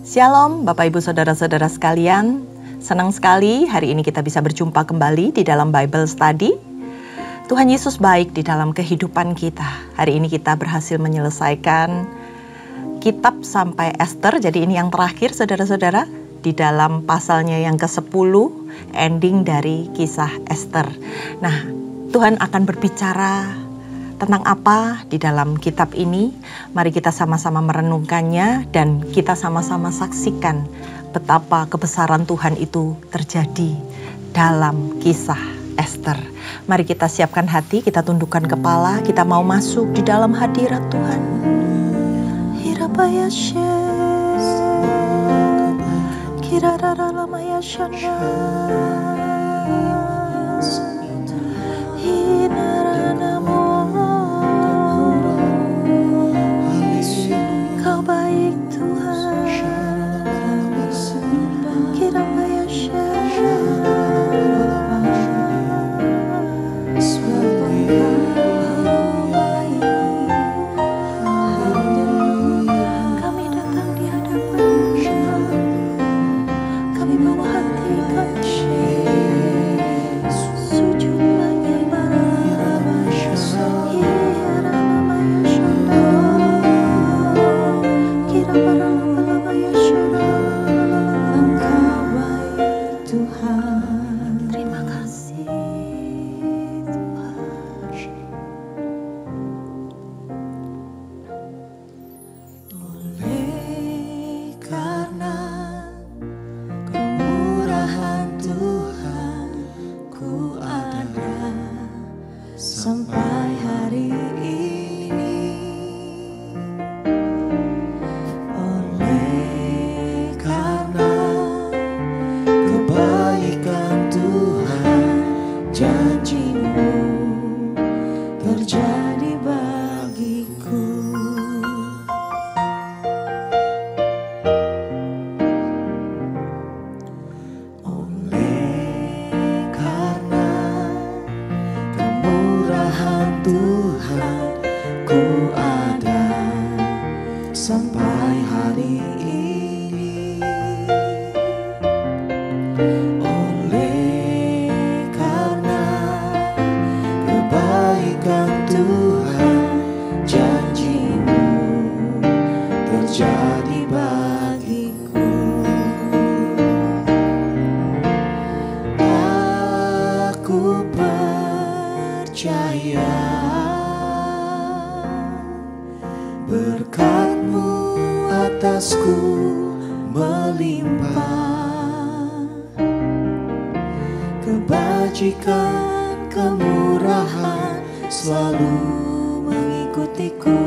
Shalom Bapak Ibu Saudara-saudara sekalian, senang sekali hari ini kita bisa berjumpa kembali di dalam Bible Study. Tuhan Yesus baik di dalam kehidupan kita. Hari ini kita berhasil menyelesaikan kitab sampai Esther, jadi ini yang terakhir saudara-saudara, di dalam pasalnya yang ke-10, ending dari kisah Esther. Nah, Tuhan akan berbicara tentang apa di dalam kitab ini? Mari kita sama-sama merenungkannya dan kita sama-sama saksikan betapa kebesaran Tuhan itu terjadi dalam kisah Esther. Mari kita siapkan hati, kita tundukkan kepala, kita mau masuk di dalam hadirat Tuhan. Kau baik Tuhan, kami datang di hadapan-Mu, kami bawa hati kami sujud terima kasih Oleh karena kemurahan Tuhan, ku ada sampai hari ini. Oleh karena kebaikan Tuhan, janji-Mu terjadi bagiku. Oleh karena kemurahan Tuhan, ku ada sampai hari ini. Oleh karena kebaikan Tuhan, janji-Mu terjadi bagiku. Aku percaya berkat-Mu atasku melimpah, kebajikan, kemurahan selalu mengikutiku.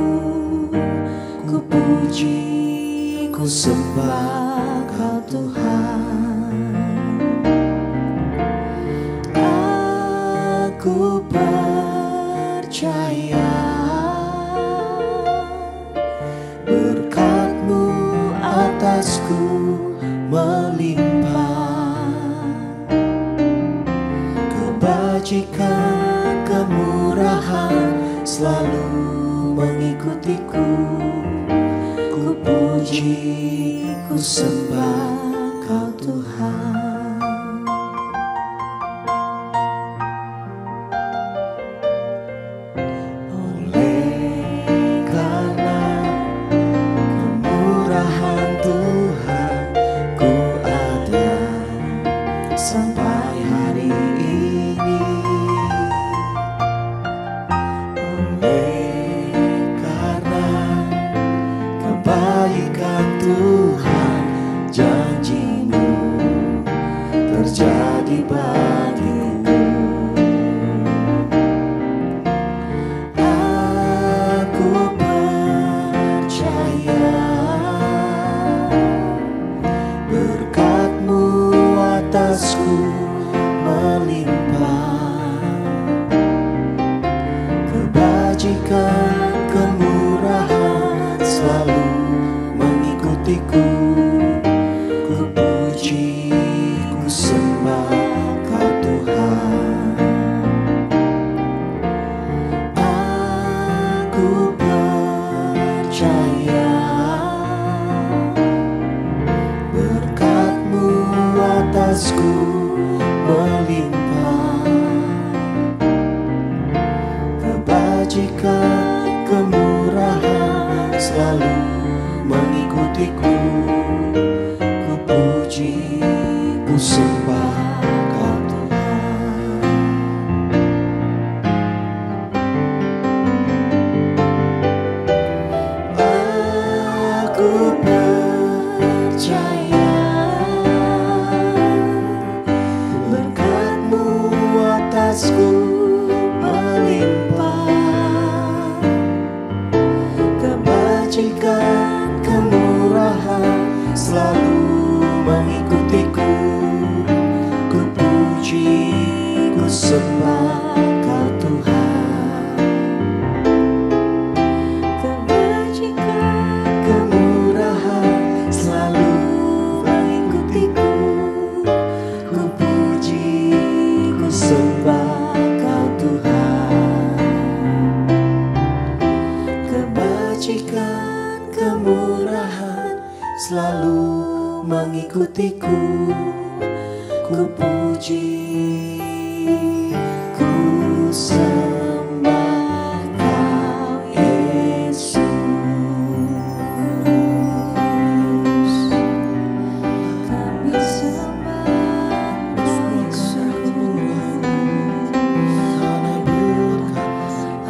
Ku puji, ku sembah Kau Tuhan. Aku percaya berkat-Mu atasku melimpah, kebajikan, kemurahan selalu mengikutiku. Ku puji, ku sembah Kau Tuhan. Oleh karena kemurahan Tuhan, ku ada sampai hari ini. Oleh karena kebaikan Tuhan, janji-Mu terjadi bagiku. Aku percaya berkat-Mu atasku melimpah, kebajikan, kemurahan selalu mengikutiku. Ku puji, ku sembah Kau Tuhan. Aku percaya atasku melimpah. Kebajikan, kemurahan selalu mengikutiku. Ku puji, ku sembah Kau Tuhan. Aku percaya berkat-Mu atasku melimpah. Kebajikan, kemurahan selalu mengikutiku. Ku puji, ku sembah Kau Tuhan. Kebajikan, kemurahan selalu mengikutiku. Ku puji, ku sembah Kau Tuhan. Kebajikan, kemurahan selalu mengikutiku. Ku puji, ku sembah Kau Yesus. Kami sembah Kau Yesus.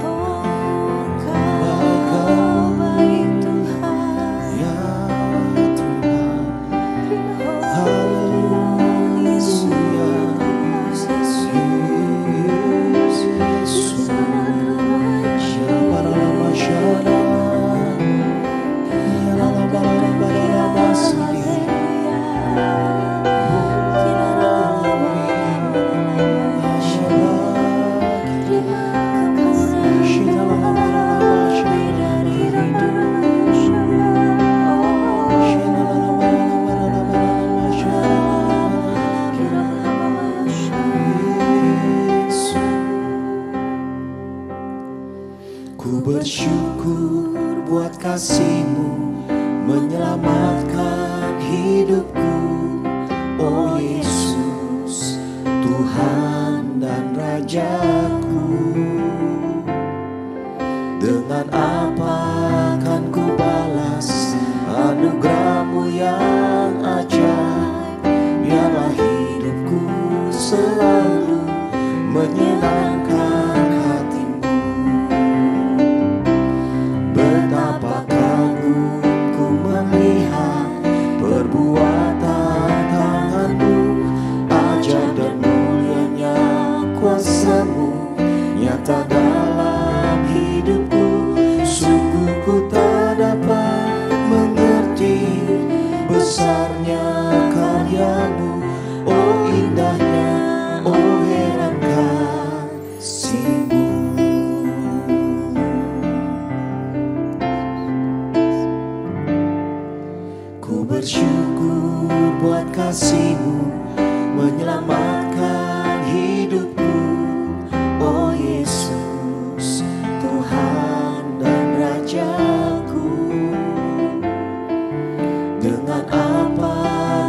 Oh, Kau baik Tuhan. Ya Tuhan. Ku bersyukur buat kasih-Mu menyelamatkan hidupku. Oh Yesus, Tuhan dan Rajaku. Dengan apa akan ku balas anugerah-Mu yang ajaib? Biarlah hidupku selalu menyenangkan hati-Mu. Betapa kagum ku melihat perbuatan tangan-Mu, ajaib dan mulianya kuasa-Mu nyata dalam hidupku. Sungguh ku tak dapat mengerti besarnya karya-Mu. Oh indahnya, oh heran kasih-Mu. Ku bersyukur buat kasih-Mu menyelamatkan hidupku. Oh Yesus, Tuhan dan Rajaku. Dengan apa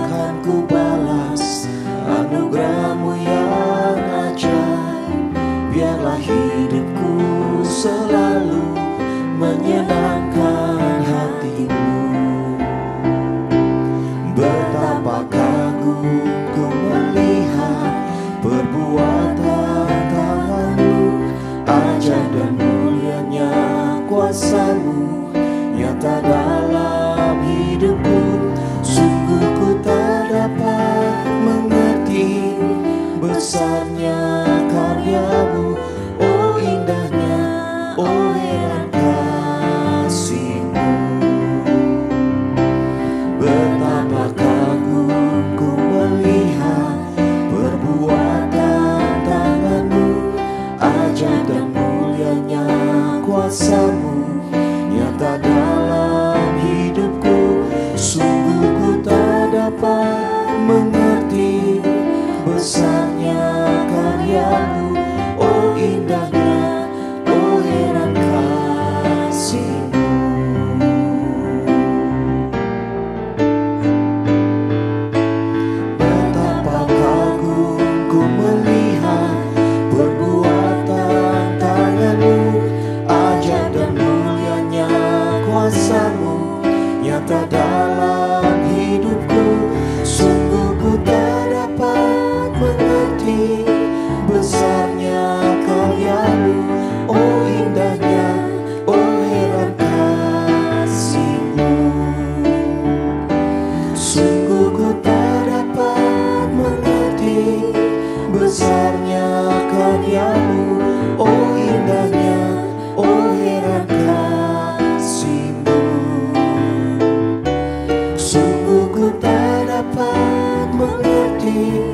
akan ku balas anugerah-Mu yang ajaib? Biarlah hidupku selalu menyenangkan hati-Mu. Betapa kagum ku melihat nyata dalam hidupku. Sungguh ku tak dapat mengerti besarnya karya-Mu, oh indahnya, oh heran kasih-Mu. Sungguh ku tak dapat mengerti besarnya karya-Mu, oh indahnya, oh heran kasih-Mu. Sungguh ku tak dapat mengerti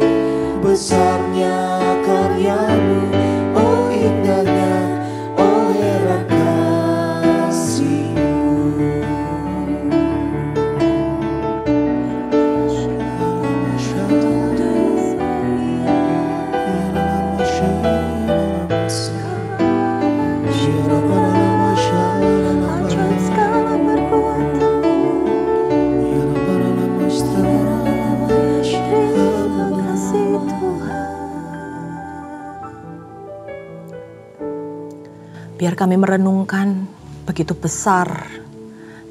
besarnya karya-Mu, oh indahnya, oh heran kasih-Mu. Biar kami merenungkan begitu besar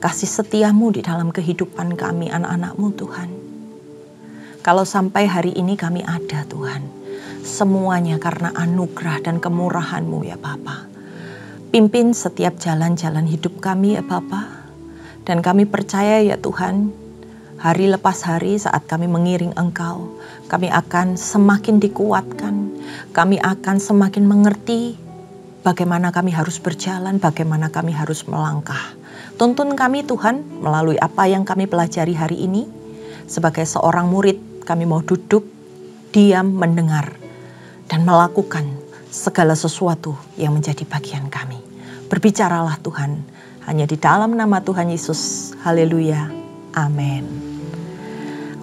kasih setia-Mu di dalam kehidupan kami, anak-anak-Mu Tuhan. Kalau sampai hari ini kami ada Tuhan, semuanya karena anugerah dan kemurahan-Mu ya Bapa. Pimpin setiap jalan-jalan hidup kami ya Bapa. Dan kami percaya ya Tuhan, hari lepas hari saat kami mengiring Engkau, kami akan semakin dikuatkan, kami akan semakin mengerti bagaimana kami harus berjalan, bagaimana kami harus melangkah. Tuntun kami Tuhan melalui apa yang kami pelajari hari ini. Sebagai seorang murid, kami mau duduk, diam, mendengar, dan melakukan segala sesuatu yang menjadi bagian kami. Berbicaralah Tuhan, hanya di dalam nama Tuhan Yesus. Haleluya. Amin.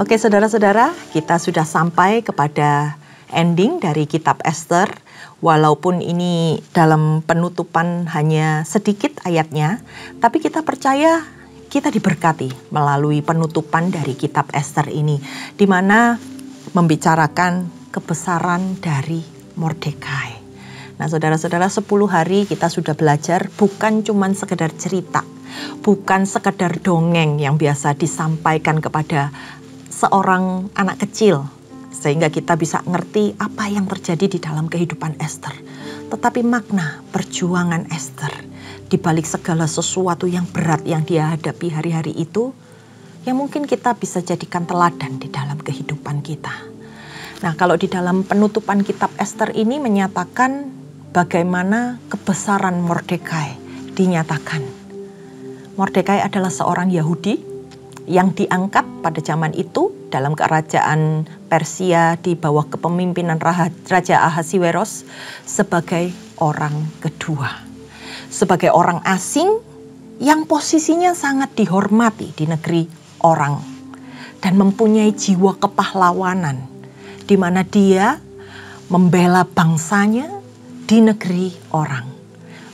Oke saudara-saudara, kita sudah sampai kepada ending dari kitab Ester. Walaupun ini dalam penutupan hanya sedikit ayatnya, tapi kita percaya kita diberkati melalui penutupan dari kitab Ester ini, di mana membicarakan kebesaran dari Mordekai. Nah saudara-saudara, 10 hari kita sudah belajar bukan cuma sekedar cerita, bukan sekedar dongeng yang biasa disampaikan kepada seorang anak kecil, sehingga kita bisa ngerti apa yang terjadi di dalam kehidupan Ester. Tetapi makna perjuangan Ester di balik segala sesuatu yang berat yang dia hadapi hari-hari itu, yang mungkin kita bisa jadikan teladan di dalam kehidupan kita. Nah, kalau di dalam penutupan kitab Ester ini menyatakan bagaimana kebesaran Mordekai dinyatakan. Mordekai adalah seorang Yahudi yang diangkat pada zaman itu dalam kerajaan Persia di bawah kepemimpinan Raja Ahasiweros sebagai orang kedua. Sebagai orang asing yang posisinya sangat dihormati di negeri orang. Dan mempunyai jiwa kepahlawanan di mana dia membela bangsanya di negeri orang.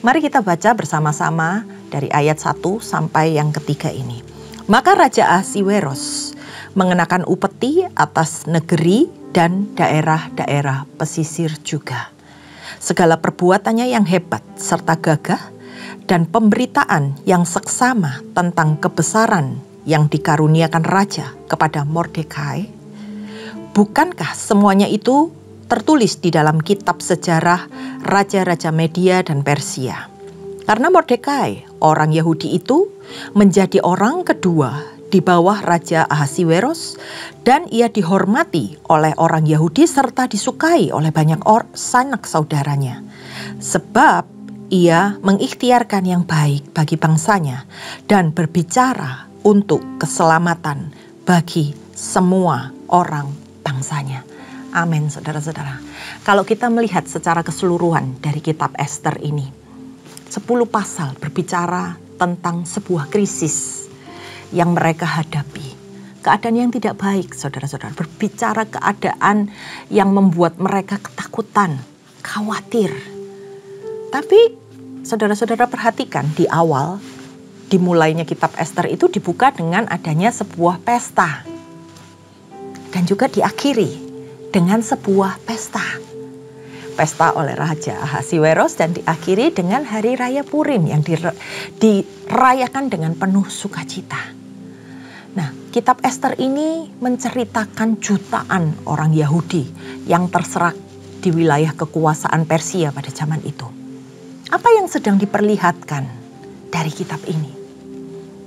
Mari kita baca bersama-sama dari ayat 1 sampai yang ketiga ini. Maka Raja Ahasiweros mengenakan upeti atas negeri dan daerah-daerah pesisir juga. Segala perbuatannya yang hebat serta gagah dan pemberitaan yang seksama tentang kebesaran yang dikaruniakan Raja kepada Mordekai. Bukankah semuanya itu tertulis di dalam kitab sejarah Raja-Raja Media dan Persia? Karena Mordekai, orang Yahudi itu, menjadi orang kedua di bawah Raja Ahasiweros, dan ia dihormati oleh orang Yahudi serta disukai oleh banyak sanak saudaranya. Sebab ia mengikhtiarkan yang baik bagi bangsanya dan berbicara untuk keselamatan bagi semua orang bangsanya. Amin, saudara-saudara. Kalau kita melihat secara keseluruhan dari kitab Ester ini, 10 pasal berbicara tentang sebuah krisis yang mereka hadapi. Keadaan yang tidak baik, saudara-saudara. Berbicara keadaan yang membuat mereka ketakutan, khawatir. Tapi saudara-saudara perhatikan di awal, dimulainya kitab Ester itu dibuka dengan adanya sebuah pesta. Dan juga diakhiri dengan sebuah pesta. Pesta oleh Raja Ahasiweros dan diakhiri dengan hari raya Purim yang dirayakan dengan penuh sukacita. Kitab Ester ini menceritakan jutaan orang Yahudi yang terserak di wilayah kekuasaan Persia pada zaman itu. Apa yang sedang diperlihatkan dari kitab ini?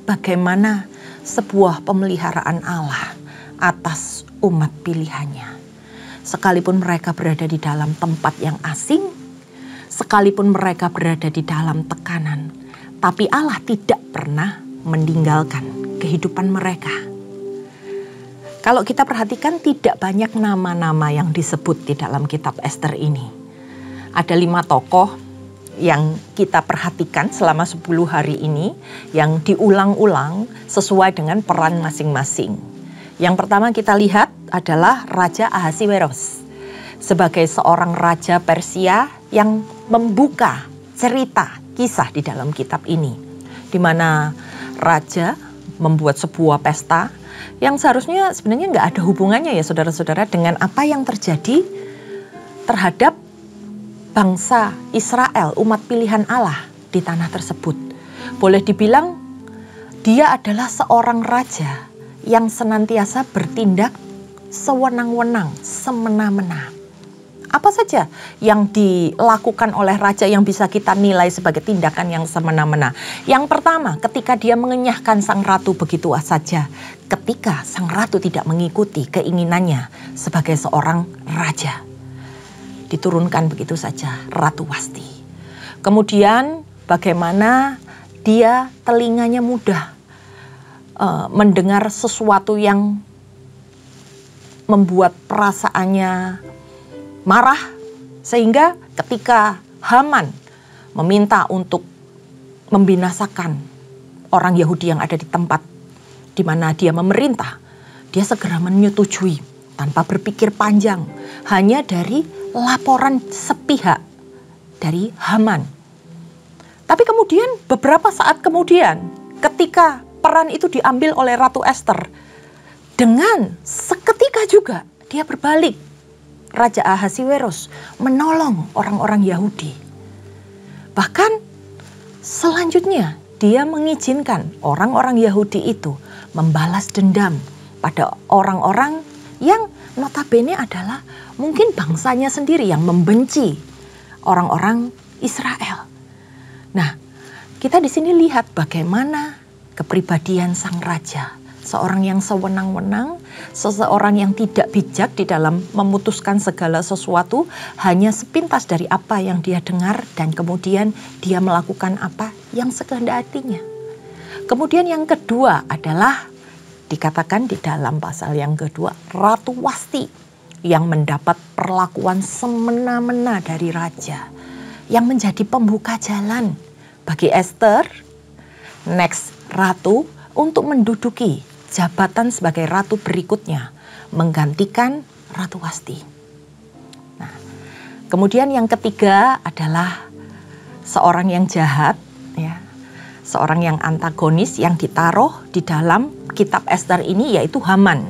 Bagaimana sebuah pemeliharaan Allah atas umat pilihannya. Sekalipun mereka berada di dalam tempat yang asing, sekalipun mereka berada di dalam tekanan, tapi Allah tidak pernah meninggalkan kehidupan mereka. Kalau kita perhatikan, tidak banyak nama-nama yang disebut di dalam kitab Ester ini. Ada 5 tokoh yang kita perhatikan selama 10 hari ini, yang diulang-ulang sesuai dengan peran masing-masing. Yang pertama kita lihat adalah Raja Ahasiweros, sebagai seorang raja Persia yang membuka cerita kisah di dalam kitab ini, di mana raja membuat sebuah pesta yang seharusnya sebenarnya nggak ada hubungannya ya saudara-saudara dengan apa yang terjadi terhadap bangsa Israel, umat pilihan Allah di tanah tersebut. Boleh dibilang dia adalah seorang raja yang senantiasa bertindak sewenang-wenang, semena-mena. Apa saja yang dilakukan oleh raja yang bisa kita nilai sebagai tindakan yang semena-mena? Yang pertama, ketika dia mengenyahkan sang ratu begitu saja, ketika sang ratu tidak mengikuti keinginannya sebagai seorang raja, diturunkan begitu saja Ratu Wasti. Kemudian bagaimana dia telinganya mudah mendengar sesuatu yang membuat perasaannya marah, sehingga ketika Haman meminta untuk membinasakan orang Yahudi yang ada di tempat di mana dia memerintah, dia segera menyetujui tanpa berpikir panjang, hanya dari laporan sepihak dari Haman. Tapi kemudian beberapa saat kemudian, ketika peran itu diambil oleh Ratu Ester, dengan seketika juga dia berbalik. Raja Ahasiweros menolong orang-orang Yahudi. Bahkan selanjutnya dia mengizinkan orang-orang Yahudi itu membalas dendam pada orang-orang yang notabene adalah mungkin bangsanya sendiri yang membenci orang-orang Israel. Nah, kita di sini lihat bagaimana kepribadian sang raja. Seorang yang sewenang-wenang, seseorang yang tidak bijak di dalam memutuskan segala sesuatu hanya sepintas dari apa yang dia dengar dan kemudian dia melakukan apa yang sekehendak hatinya. Kemudian yang kedua adalah dikatakan di dalam pasal yang kedua, Ratu Wasti yang mendapat perlakuan semena-mena dari raja, yang menjadi pembuka jalan bagi Ester, next ratu, untuk menduduki jabatan sebagai ratu berikutnya, menggantikan Ratu Wasti. Nah, kemudian yang ketiga adalah seorang yang jahat, ya, seorang yang antagonis yang ditaruh di dalam kitab Ester ini, yaitu Haman,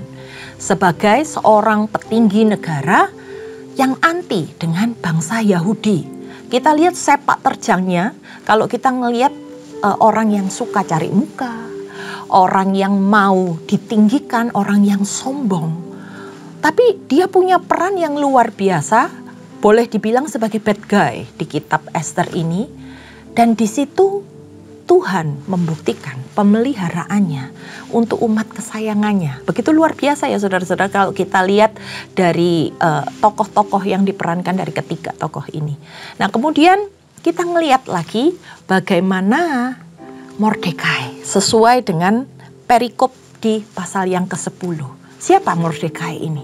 sebagai seorang petinggi negara yang anti dengan bangsa Yahudi. Kita lihat sepak terjangnya, kalau kita ngelihat orang yang suka cari muka, orang yang mau ditinggikan, orang yang sombong. Tapi dia punya peran yang luar biasa, boleh dibilang sebagai bad guy di kitab Ester ini. Dan di situ Tuhan membuktikan pemeliharaannya untuk umat kesayangannya. Begitu luar biasa ya saudara-saudara kalau kita lihat dari tokoh-tokoh yang diperankan dari ketiga tokoh ini. Nah, kemudian kita ngelihat lagi bagaimana Mordekai sesuai dengan perikop di pasal yang ke-10. Siapa Mordekai ini?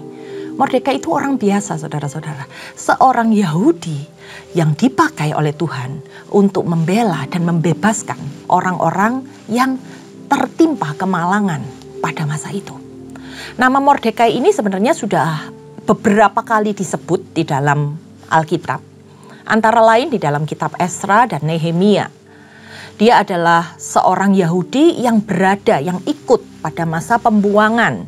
Mordekai itu orang biasa saudara-saudara. Seorang Yahudi yang dipakai oleh Tuhan untuk membela dan membebaskan orang-orang yang tertimpa kemalangan pada masa itu. Nama Mordekai ini sebenarnya sudah beberapa kali disebut di dalam Alkitab. Antara lain di dalam kitab Esra dan Nehemia. Dia adalah seorang Yahudi yang berada, yang ikut pada masa pembuangan.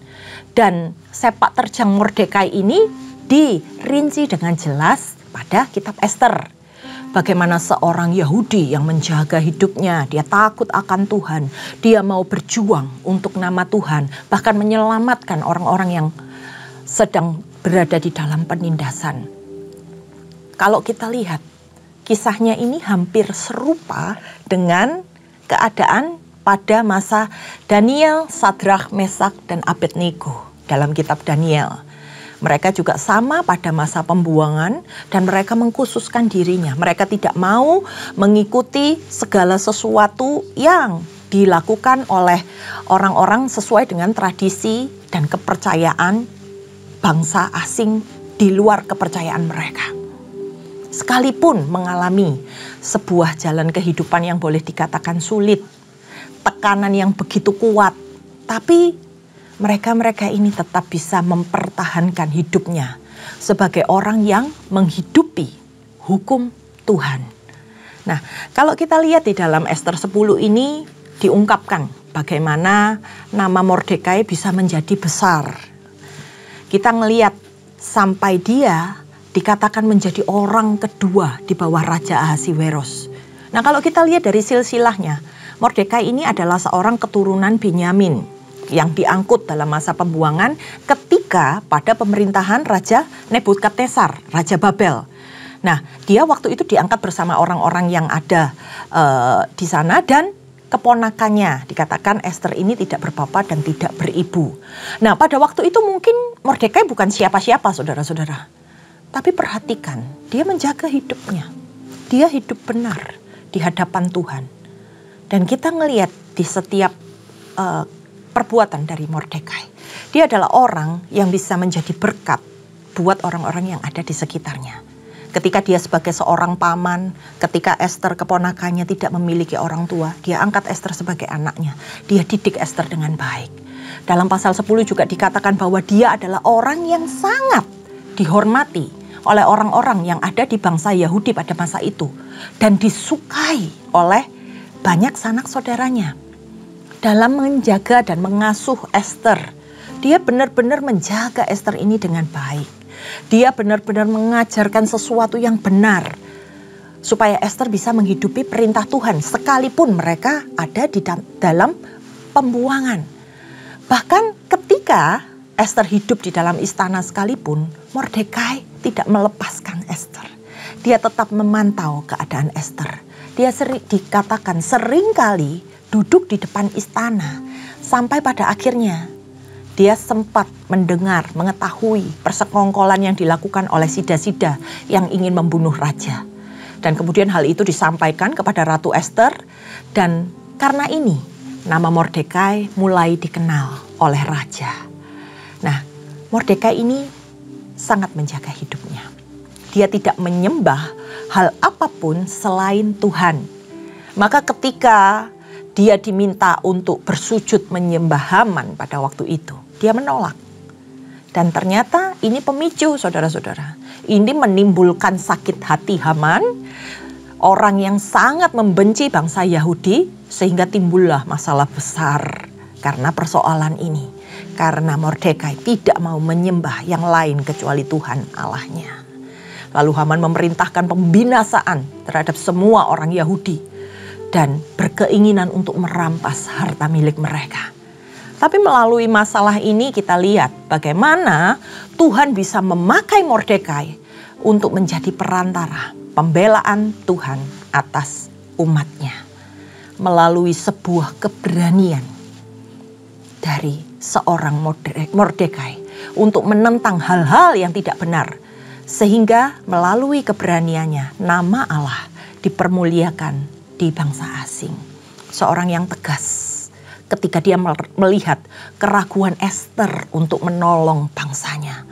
Dan sepak terjang Mordekai ini dirinci dengan jelas pada kitab Ester. Bagaimana seorang Yahudi yang menjaga hidupnya, dia takut akan Tuhan, dia mau berjuang untuk nama Tuhan, bahkan menyelamatkan orang-orang yang sedang berada di dalam penindasan. Kalau kita lihat, kisahnya ini hampir serupa dengan keadaan pada masa Daniel, Sadrak, Mesak, dan Abednego dalam kitab Daniel. Mereka juga sama pada masa pembuangan dan mereka mengkhususkan dirinya. Mereka tidak mau mengikuti segala sesuatu yang dilakukan oleh orang-orang sesuai dengan tradisi dan kepercayaan bangsa asing di luar kepercayaan mereka. Sekalipun mengalami sebuah jalan kehidupan yang boleh dikatakan sulit, tekanan yang begitu kuat, tapi mereka ini tetap bisa mempertahankan hidupnya sebagai orang yang menghidupi hukum Tuhan. Nah, kalau kita lihat di dalam Ester 10 ini diungkapkan bagaimana nama Mordekai bisa menjadi besar. Kita ngelihat sampai dia dikatakan menjadi orang kedua di bawah Raja Ahasiweros. Nah, kalau kita lihat dari silsilahnya, Mordekai ini adalah seorang keturunan Benyamin yang diangkut dalam masa pembuangan ketika pada pemerintahan Raja Nebukadnezar, Raja Babel. Nah, dia waktu itu diangkat bersama orang-orang yang ada di sana dan keponakannya. Dikatakan Ester ini tidak berbapak dan tidak beribu. Nah, pada waktu itu mungkin Mordekai bukan siapa-siapa, saudara-saudara. Tapi perhatikan, dia menjaga hidupnya. Dia hidup benar di hadapan Tuhan. Dan kita ngelihat di setiap perbuatan dari Mordekai. Dia adalah orang yang bisa menjadi berkat buat orang-orang yang ada di sekitarnya. Ketika dia sebagai seorang paman, ketika Ester keponakannya tidak memiliki orang tua, dia angkat Ester sebagai anaknya. Dia didik Ester dengan baik. Dalam pasal 10 juga dikatakan bahwa dia adalah orang yang sangat dihormati oleh orang-orang yang ada di bangsa Yahudi pada masa itu. Dan disukai oleh banyak sanak saudaranya. Dalam menjaga dan mengasuh Ester, dia benar-benar menjaga Ester ini dengan baik. Dia benar-benar mengajarkan sesuatu yang benar supaya Ester bisa menghidupi perintah Tuhan sekalipun mereka ada di dalam pembuangan. Bahkan ketika Ester hidup di dalam istana sekalipun, Mordekai tidak melepaskan Ester. Dia tetap memantau keadaan Ester. Dia dikatakan seringkali duduk di depan istana sampai pada akhirnya dia sempat mendengar, mengetahui persekongkolan yang dilakukan oleh sida-sida yang ingin membunuh raja. Dan kemudian hal itu disampaikan kepada Ratu Ester dan karena ini nama Mordekai mulai dikenal oleh raja. Nah, Mordekai ini sangat menjaga hidupnya. Dia tidak menyembah hal apapun selain Tuhan. Maka ketika dia diminta untuk bersujud menyembah Haman pada waktu itu, dia menolak. Dan ternyata ini pemicu, saudara-saudara. Ini menimbulkan sakit hati Haman, orang yang sangat membenci bangsa Yahudi, sehingga timbullah masalah besar karena persoalan ini. Karena Mordekai tidak mau menyembah yang lain kecuali Tuhan Allahnya. Lalu Haman memerintahkan pembinasaan terhadap semua orang Yahudi dan berkeinginan untuk merampas harta milik mereka. Tapi melalui masalah ini kita lihat bagaimana Tuhan bisa memakai Mordekai untuk menjadi perantara pembelaan Tuhan atas umatnya. Melalui sebuah keberanian dari seorang Mordekai untuk menentang hal-hal yang tidak benar. Sehingga melalui keberaniannya nama Allah dipermuliakan di bangsa asing. Seorang yang tegas ketika dia melihat keraguan Ester untuk menolong bangsanya.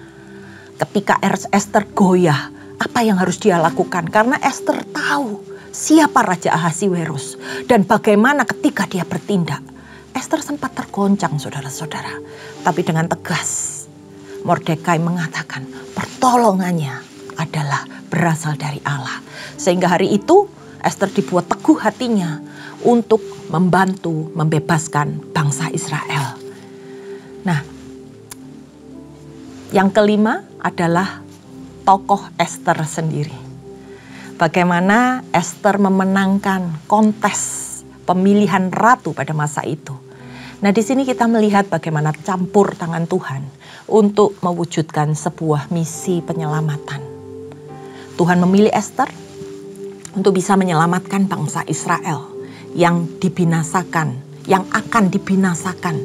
Ketika Ester goyah, apa yang harus dia lakukan? Karena Ester tahu siapa Raja Ahasiweros dan bagaimana ketika dia bertindak. Ester sempat tergoncang, saudara-saudara. Tapi dengan tegas Mordekai mengatakan pertolongannya adalah berasal dari Allah. Sehingga hari itu Ester dibuat teguh hatinya untuk membantu membebaskan bangsa Israel. Nah, yang kelima adalah tokoh Ester sendiri. bagaimana Esther memenangkan kontes pemilihan ratu pada masa itu. Nah, di sini kita melihat bagaimana campur tangan Tuhan untuk mewujudkan sebuah misi penyelamatan. Tuhan memilih Esther untuk bisa menyelamatkan bangsa Israel yang dibinasakan, yang akan dibinasakan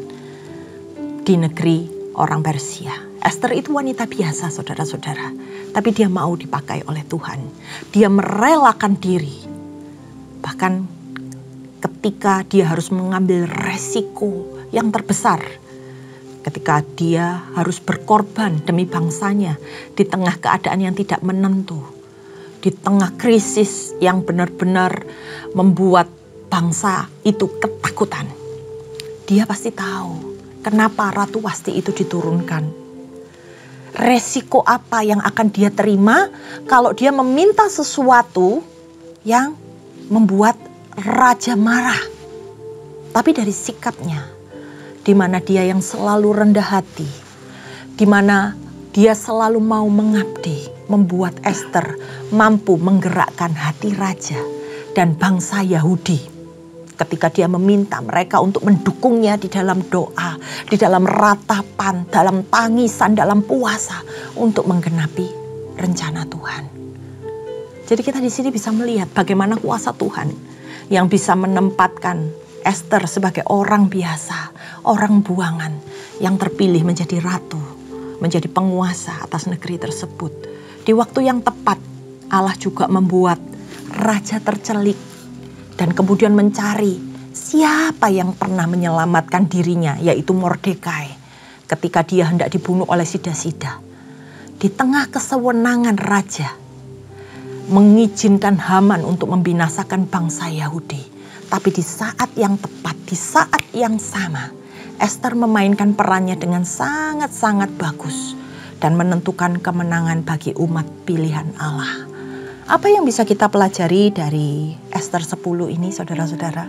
di negeri orang Persia. Esther itu wanita biasa, saudara-saudara, tapi dia mau dipakai oleh Tuhan. Dia merelakan diri, bahkan ketika dia harus mengambil resiko yang terbesar, ketika dia harus berkorban demi bangsanya di tengah keadaan yang tidak menentu, di tengah krisis yang benar-benar membuat bangsa itu ketakutan. Dia pasti tahu kenapa Ratu Wasti itu diturunkan. Resiko apa yang akan dia terima kalau dia meminta sesuatu yang membuat raja marah. Tapi dari sikapnya, di mana dia yang selalu rendah hati, di mana dia selalu mau mengabdi, membuat Esther mampu menggerakkan hati raja dan bangsa Yahudi. Ketika dia meminta mereka untuk mendukungnya di dalam doa, di dalam ratapan, dalam tangisan, dalam puasa untuk menggenapi rencana Tuhan. Jadi kita di sini bisa melihat bagaimana kuasa Tuhan yang bisa menempatkan Esther sebagai orang biasa, orang buangan yang terpilih menjadi ratu, menjadi penguasa atas negeri tersebut. Di waktu yang tepat, Allah juga membuat raja tercelik dan kemudian mencari siapa yang pernah menyelamatkan dirinya, yaitu Mordekai, ketika dia hendak dibunuh oleh Sida-Sida. Di tengah kesewenangan raja mengizinkan Haman untuk membinasakan bangsa Yahudi. Tapi di saat yang tepat, di saat yang sama, Esther memainkan perannya dengan sangat-sangat bagus dan menentukan kemenangan bagi umat pilihan Allah. Apa yang bisa kita pelajari dari Esther 10 ini, saudara-saudara?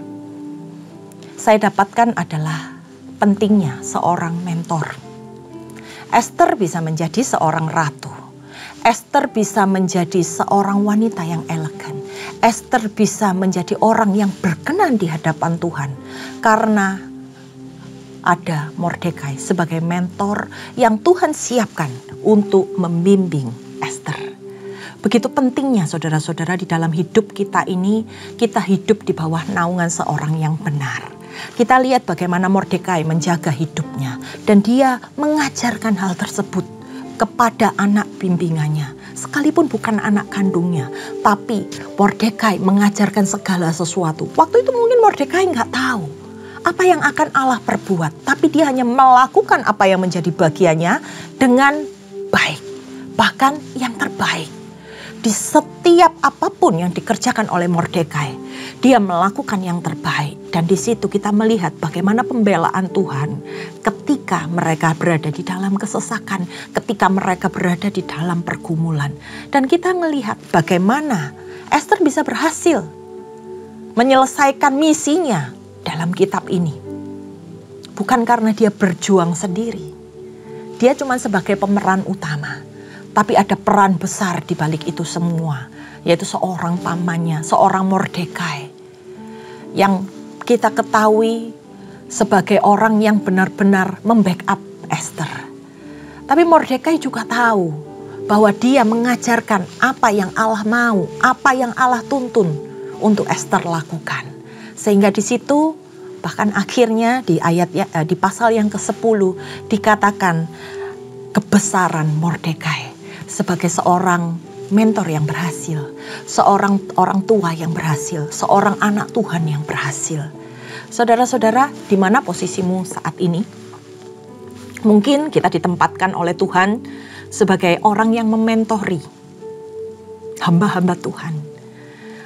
Saya dapatkan adalah pentingnya seorang mentor. Esther bisa menjadi seorang ratu. Esther bisa menjadi seorang wanita yang elegan. Esther bisa menjadi orang yang berkenan di hadapan Tuhan karena ada Mordekai sebagai mentor yang Tuhan siapkan untuk membimbing Esther. Begitu pentingnya saudara-saudara di dalam hidup kita ini, kita hidup di bawah naungan seorang yang benar. Kita lihat bagaimana Mordekai menjaga hidupnya dan dia mengajarkan hal tersebut kepada anak bimbingannya. Sekalipun bukan anak kandungnya, tapi Mordekai mengajarkan segala sesuatu. Waktu itu mungkin Mordekai nggak tahu apa yang akan Allah perbuat, tapi dia hanya melakukan apa yang menjadi bagiannya dengan baik, bahkan yang terbaik. Di setiap apapun yang dikerjakan oleh Mordekai, dia melakukan yang terbaik. Dan di situ kita melihat bagaimana pembelaan Tuhan ketika mereka berada di dalam kesesakan, ketika mereka berada di dalam pergumulan. Dan kita melihat bagaimana Esther bisa berhasil menyelesaikan misinya dalam kitab ini. Bukan karena dia berjuang sendiri. Dia cuma sebagai pemeran utama. Tapi ada peran besar di balik itu semua, yaitu seorang pamannya, seorang Mordekai, yang kita ketahui sebagai orang yang benar-benar membackup Esther. Tapi Mordekai juga tahu bahwa dia mengajarkan apa yang Allah mau, apa yang Allah tuntun untuk Esther lakukan. Sehingga di situ bahkan akhirnya di di pasal yang ke-10 dikatakan kebesaran Mordekai sebagai seorang mentor yang berhasil, seorang orang tua yang berhasil, seorang anak Tuhan yang berhasil. Saudara-saudara, di mana posisimu saat ini? Mungkin kita ditempatkan oleh Tuhan sebagai orang yang mementori hamba-hamba Tuhan.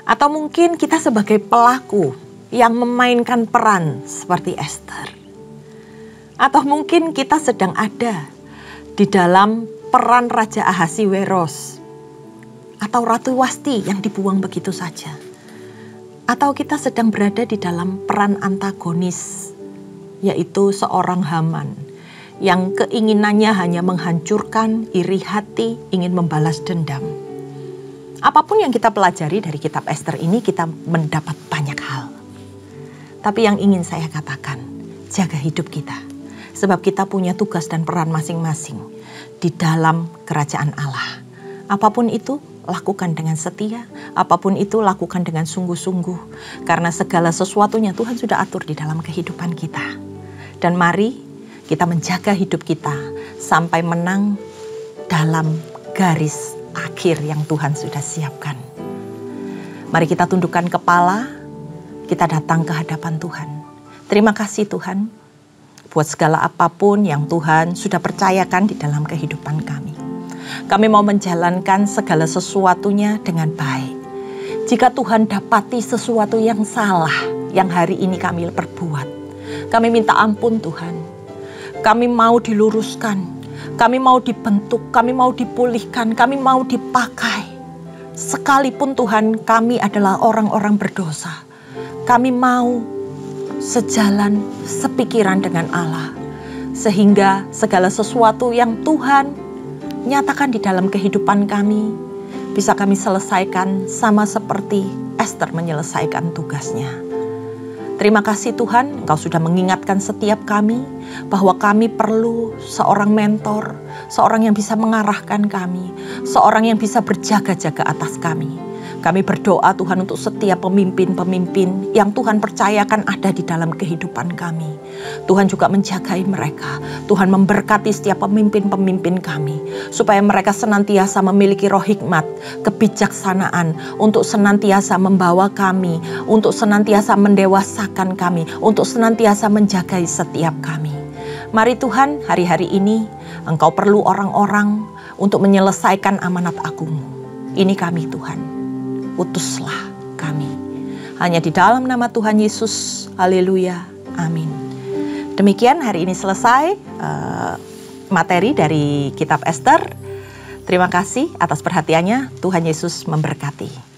Atau mungkin kita sebagai pelaku yang memainkan peran seperti Esther. Atau mungkin kita sedang ada di dalam peran Raja Ahasiweros atau Ratu Wasti yang dibuang begitu saja. Atau kita sedang berada di dalam peran antagonis, yaitu seorang Haman yang keinginannya hanya menghancurkan, iri hati, ingin membalas dendam. Apapun yang kita pelajari dari kitab Ester ini, kita mendapat banyak hal. Tapi yang ingin saya katakan, jaga hidup kita. Sebab kita punya tugas dan peran masing-masing di dalam kerajaan Allah. Apapun itu, lakukan dengan setia. Apapun itu, lakukan dengan sungguh-sungguh. Karena segala sesuatunya Tuhan sudah atur di dalam kehidupan kita. Dan mari kita menjaga hidup kita sampai menang dalam garis akhir yang Tuhan sudah siapkan. Mari kita tundukkan kepala, kita datang ke hadapan Tuhan. Terima kasih Tuhan buat segala apapun yang Tuhan sudah percayakan di dalam kehidupan kami. Kami mau menjalankan segala sesuatunya dengan baik. Jika Tuhan dapati sesuatu yang salah yang hari ini kami perbuat, kami minta ampun Tuhan. Kami mau diluruskan. Kami mau dibentuk, kami mau dipulihkan, kami mau dipakai. Sekalipun Tuhan kami adalah orang-orang berdosa, kami mau sejalan, sepikiran dengan Allah. Sehingga segala sesuatu yang Tuhan nyatakan di dalam kehidupan kami, bisa kami selesaikan sama seperti Ester menyelesaikan tugasnya. Terima kasih Tuhan, Engkau sudah mengingatkan setiap kami bahwa kami perlu seorang mentor, seorang yang bisa mengarahkan kami, seorang yang bisa berjaga-jaga atas kami. Kami berdoa Tuhan untuk setiap pemimpin-pemimpin yang Tuhan percayakan ada di dalam kehidupan kami. Tuhan juga menjagai mereka. Tuhan memberkati setiap pemimpin-pemimpin kami. Supaya mereka senantiasa memiliki roh hikmat, kebijaksanaan. Untuk senantiasa membawa kami. Untuk senantiasa mendewasakan kami. Untuk senantiasa menjagai setiap kami. Mari Tuhan, hari-hari ini Engkau perlu orang-orang untuk menyelesaikan amanat agung-Mu. Ini kami Tuhan. Utuslah kami. Hanya di dalam nama Tuhan Yesus. Haleluya. Amin. Demikian hari ini selesai materi dari kitab Ester. Terima kasih atas perhatiannya. Tuhan Yesus memberkati.